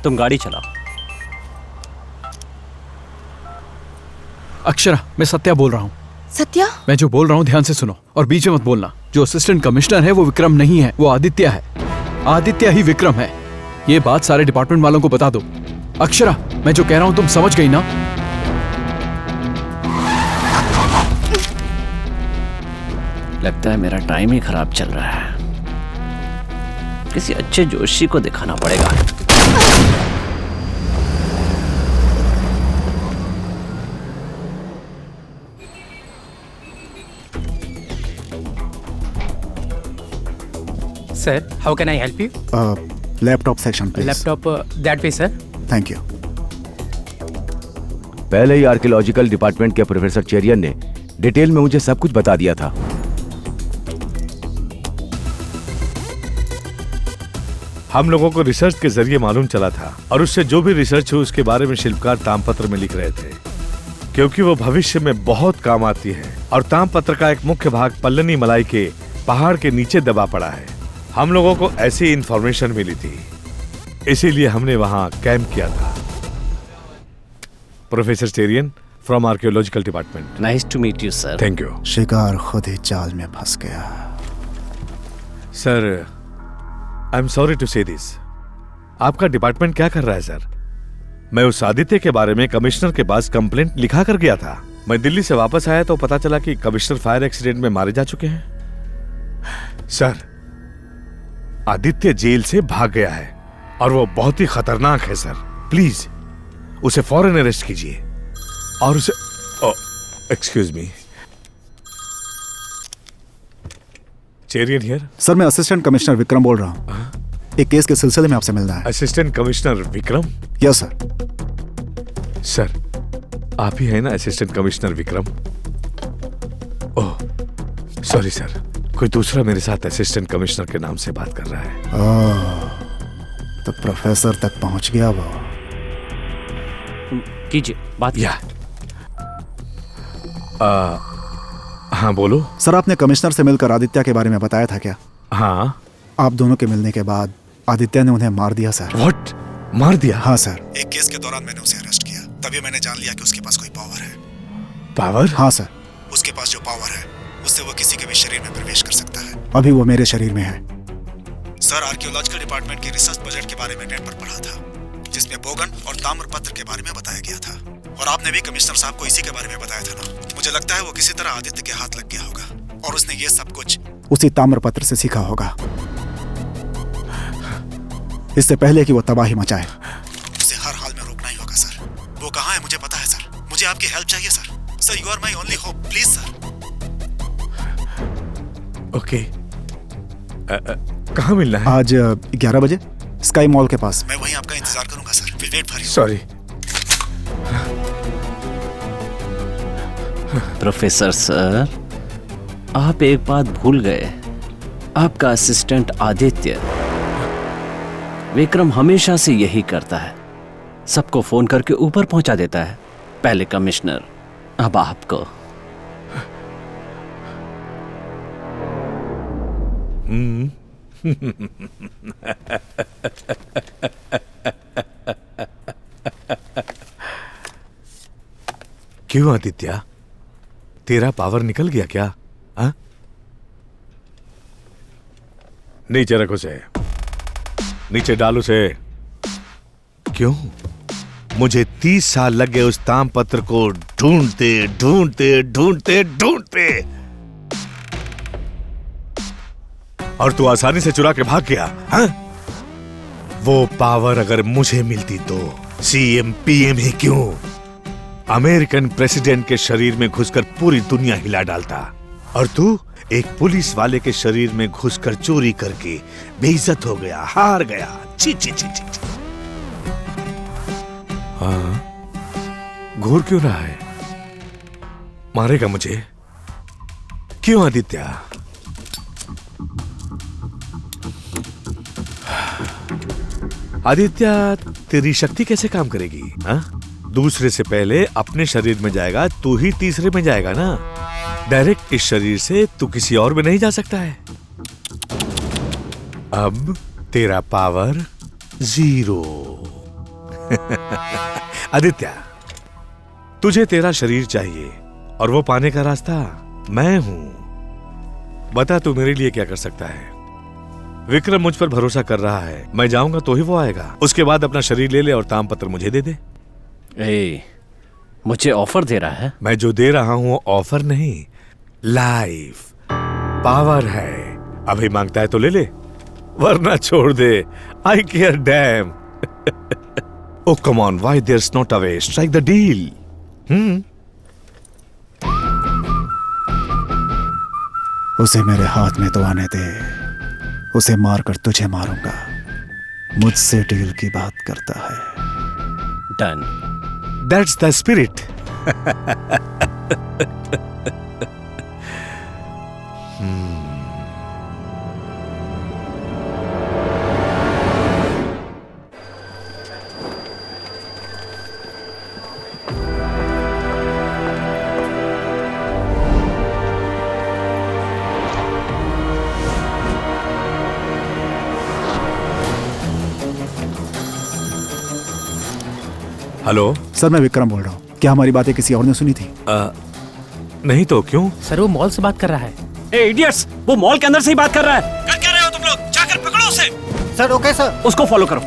तुम गाड़ी चलाओ। अक्षरा, मैं सत्या बोल रहा हूँ। सत्या? मैं जो बोल रहा हूँ ध्यान से सुनो और बीच में मत बोलना। जो असिस्टेंट कमिश्नर है वो विक्रम नहीं है, वो आदित्य है। आदित्य ही विक्रम है। ये बात सारे डिपार्टमेंट वालों को बता दो। अक्षरा, मैं जो कह रहा हूँ तुम समझ गई ना? लगता है मेरा टाइम ही खराब चल रहा है। किसी अच्छे जोशी को दिखाना पड़ेगा। Sir, how can I help you? Laptop section, please. Laptop that way, sir. Thank you. पहले ही आर्कियोलॉजिकल डिपार्टमेंट के प्रोफेसर चेरियन ने डिटेल में मुझे सब कुछ बता दिया था। हम लोगों को रिसर्च के जरिए मालूम चला था और उससे जो भी रिसर्च हुई उसके बारे में शिल्पकार तामपत्र में लिख रहे थे, क्योंकि वो भविष्य में बहुत काम आती है। और तामपत्र का एक मुख्य भाग पल्लनी मलाई के पहाड़ के नीचे दबा पड़ा है। हम लोगों को ऐसी इंफॉर्मेशन मिली थी, इसीलिए हमने वहां कैंप किया था। Professor Cherian from archaeological department. Nice to meet you sir. Thank you. शिकार खुद ही जाल में फंस गया। Sir, I am sorry to say this. आपका डिपार्टमेंट क्या कर रहा है सर? मैं उस आदित्य के बारे में कमिश्नर के पास कंप्लेंट लिखा कर गया था। मैं दिल्ली से वापस आया तो पता चला कि कमिश्नर फायर एक्सीडेंट में मारे जा चुके हैं। सर, आदित्य जेल से भाग गया है और वो बहुत ही खतरनाक है सर। प्लीज उसे फौरन अरेस्ट कीजिए और उसे excuse me, Cherian here. Sir, मैं असिस्टेंट कमिश्नर विक्रम बोल रहा हूँ। एक केस के सिलसिले में आपसे मिलना है। Assistant commissioner Vikram? Yes sir. Sir, आप ही हैं ना assistant commissioner Vikram? Oh sorry sir, कोई दूसरा मेरे साथ असिस्टेंट कमिश्नर के नाम से बात कर रहा है। तो प्रोफेसर तक पहुंच गया वो। कीजिए बात। या हाँ बोलो। सर, आपने कमिश्नर से मिलकर आदित्य के बारे में बताया था क्या? हाँ। आप दोनों के मिलने के बाद आदित्य ने उन्हें मार दिया सर। व्हाट? मार दिया? हाँ सर। एक केस के दौरान मैंने उसे अरेस्ट किया, तभी मैंने जान लिया कि उसके पास कोई पावर है। पावर? हाँ सर, उसके पास जो पावर है उससे वो किसी के भी शरीर में प्रवेश कर सकता है। अभी वो मेरे शरीर में है। सर, आर्कियोलॉजिकल डिपार्टमेंट की रिसर्च बजट के बारे में नेट पर पढ़ा था, जिसमें बोगन और ताम्रपत्र के बारे में बताया गया था। और आपने भी कमिश्नर साहब को इसी के बारे में बताया था ना? मुझे लगता है वो किसी तरह आदित्य के हाथ लग गया होगा और उसने ये सब कुछ उसी ताम्रपत्र से सीखा होगा। इससे पहले कि वो तबाही मचाए, उसे हर हाल में रोकना ही होगा सर। वो कहाँ है मुझे पता है सर। मुझे आपकी हेल्प चाहिए sir. Sir, you are my only hope, please sir. Okay, कहाँ मिलना है? आज 11 बजे स्काई मॉल के पास। मैं वहीं आपका इंतजार करूंगा sir. Will wait for you. Sorry. Professor sir, आप एक बात भूल गए। आपका असिस्टेंट आदित्य, विक्रम हमेशा से यही करता है। सबको फोन करके ऊपर पहुंचा देता है। पहले कमिश्नर, अब आपको। क्यों आदित्य, तेरा पावर निकल गया क्या? हा? नीचे रखो से, नीचे डालो से। क्यों? मुझे 30 साल लग गए उस तामपत्र को ढूंढते ढूंढते ढूंढते ढूंढते, और तू आसानी से चुरा के भाग गया। हा? वो पावर अगर मुझे मिलती तो सीएम पीएम ही क्यों, अमेरिकन प्रेसिडेंट के शरीर में घुसकर पूरी दुनिया हिला डालता। और तू एक पुलिस वाले के शरीर में घुसकर चोरी करके बेइज्जत हो गया, हार गया। ची ची ची ची। हाँ, घूर क्यों रहा है? मारेगा मुझे? क्यों आदित्य? आदित्य, तेरी शक्ति कैसे काम करेगी? हाँ? दूसरे से पहले अपने शरीर में जाएगा, तू ही तीसरे में जाएगा ना। डायरेक्ट इस शरीर से तू किसी और में नहीं जा सकता है। अब तेरा पावर 0। आदित्य, तुझे तेरा शरीर चाहिए और वो पाने का रास्ता मैं हूं। बता तू मेरे लिए क्या कर सकता है? विक्रम मुझ पर भरोसा कर रहा है, मैं जाऊंगा तो ही वो आएगा। उसके बाद अपना शरीर ले ले और तामपत्र मुझे दे दे। ए, मुझे ऑफर दे रहा है? मैं जो दे रहा हूं वो ऑफर नहीं, लाइफ पावर है। अभी मांगता है तो ले ले, वरना छोड़ दे। I care damn. Oh come on, why there's not a way, strike the deal. उसे मेरे हाथ में तो आने दे, उसे मारकर तुझे मारूंगा। मुझसे डील की बात करता है। Done. That's the spirit. Hello sir, मैं विक्रम बोल रहा हूँ। क्या हमारी बातें किसी और ने सुनी थी? नहीं तो क्यों? सर वो मॉल से बात कर रहा है। ए इडियट्स, वो मॉल के अंदर से ही बात कर रहा है। कर क्या रहे हो तुम लोग? जाकर पकड़ो उसे। Sir okay sir. उसको फॉलो करो।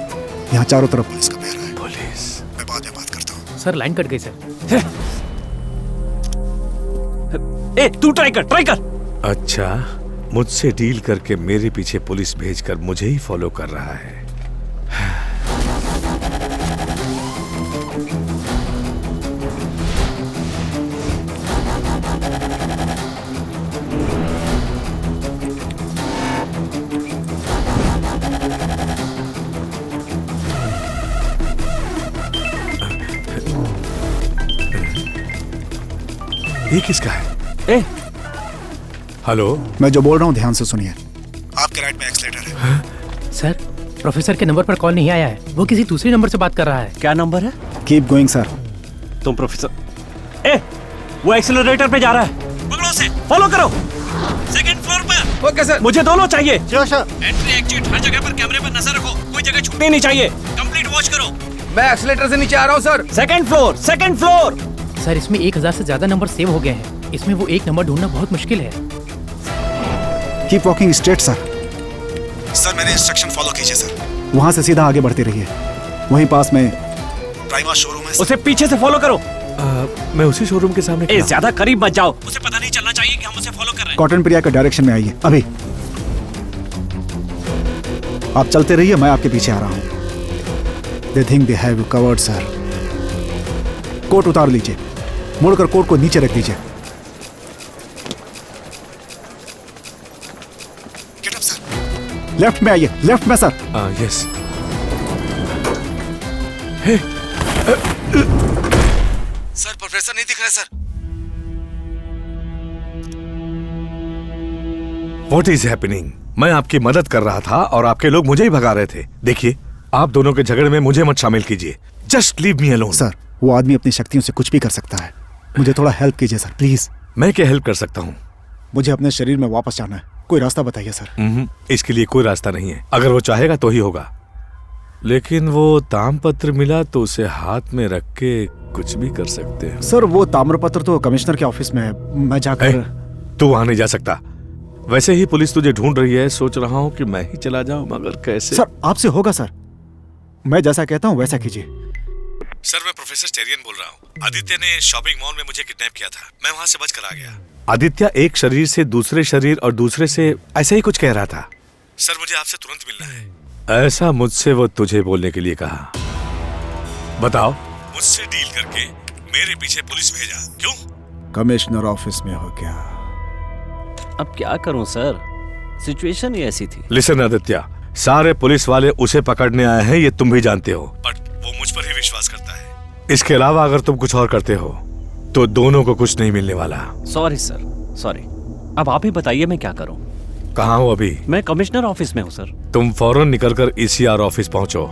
यहाँ चारों तरफ पुलिस का पहरा है। पुलिस? मैं बाद में बात करता हूँ। सर लाइन कट गई सर। ए तू ट्राई कर। अच्छा, मुझसे डील करके मेरे पीछे पुलिस भेजकर मुझे ही फॉलो कर रहा है। ये किसका है? ए हेलो, मैं जो बोल रहा हूँ ध्यान से सुनिए। आपके राइट में एक्सीलेटर है। सर प्रोफेसर के नंबर पर कॉल नहीं आया है, वो किसी दूसरे नंबर से बात कर रहा है। क्या नंबर है? Keep going sir. तुम प्रोफेसर। ए वो एक्सीलरेटर पे जा रहा है, पकड़ो उसे, फॉलो करो। सेकंड फ्लोर पर। Okay sir. मुझे दोनों चाहिए। सर एंट्री एग्जिट हर जगह पर कैमरे पर नजर रखो, कोई जगह छूटनी नहीं चाहिए। कंप्लीट वॉच करो। मैं एक्सीलेटर से नीचे आ रहा हूँ सर। Second floor. सर इसमें 1000 से ज्यादा नंबर सेव हो गए हैं, इसमें वो एक नंबर ढूंढना बहुत मुश्किल है। Keep walking straight sir. Sir मेरे इंस्ट्रक्शन फॉलो कीजिए सर। वहाँ से सीधा आगे बढ़ते रहिए, वहीं पास में प्राइमा शोरूम है। उसे पीछे से फॉलो करो। मैं उसी शोरूम के सामने ए ज्यादा करीब मत जाओ, उसे पता नहीं चलना चाहिए कि हम उसे फॉलो कर रहे हैं। कॉटन प्रिया के डायरेक्शन में आइए अभी। आप चलते रहिए, मैं आपके पीछे आ रहा हूँ। They think they have you covered sir. Coat उतार लीजिए, मुड़कर कोट को नीचे रख दीजिए। Get up sir. लेफ्ट में आइए, लेफ्ट में सर। यस। सर प्रोफेसर नहीं दिख रहा सर। What is happening? मैं आपकी मदद कर रहा था और आपके लोग मुझे ही भगा रहे थे। देखिए, आप दोनों के झगड़े में मुझे मत शामिल कीजिए। Just leave me alone. Sir वो आदमी अपनी शक्तियों से कुछ भी कर सकता है, मुझे थोड़ा हेल्प कीजिए सर प्लीज। मैं क्या हेल्प कर सकता हूँ? मुझे अपने शरीर में वापस जाना है, कोई रास्ता बताइए सर। इसके लिए कोई रास्ता नहीं है। अगर वो चाहेगा तो ही होगा, लेकिन वो तामपत्र मिला तो उसे हाथ में रख के कुछ भी कर सकते हैं। सर वो ताम्रपत्र तो कमिश्नर के ऑफिस में है, मैं जाकर। तू वहां नहीं जा सकता। वैसे ही पुलिस तुझे ढूंढ रही है, सोच रहा हूँ कि मैं ही चला जाऊं, मगर कैसे? सर आपसे होगा सर, मैं जैसा कहता हूँ वैसा कीजिए। सर मैं प्रोफेसर चेरियन बोल रहा हूँ। आदित्य ने शॉपिंग मॉल में मुझे किडनैप किया था, मैं वहां से बचकर आ गया। आदित्य एक शरीर से दूसरे शरीर और दूसरे से ऐसे ही कुछ कह रहा था। सर मुझे आपसे तुरंत मिलना है। ऐसा मुझसे वो तुझे बोलने के लिए कहा। बताओ, मुझसे डील करके मेरे पीछे पुलिस भेजा क्यों? कमिश्नर ऑफिस में हो क्या? अब क्या करूं सर, सिचुएशन ही ऐसी थी। लिसन आदित्य, सारे पुलिस वाले उसे पकड़ने आए हैं, ये तुम भी जानते हो, बट वो मुझ पर ही विश्वास करता है। इसके अलावा अगर तुम कुछ और करते हो तो दोनों को कुछ नहीं मिलने वाला। Sorry sir, sorry. अब आप ही बताइए मैं क्या करूं? कहाँ हो अभी? मैं कमिश्नर ऑफिस में हूं सर। तुम फौरन निकलकर ईसीआर ऑफिस पहुंचो।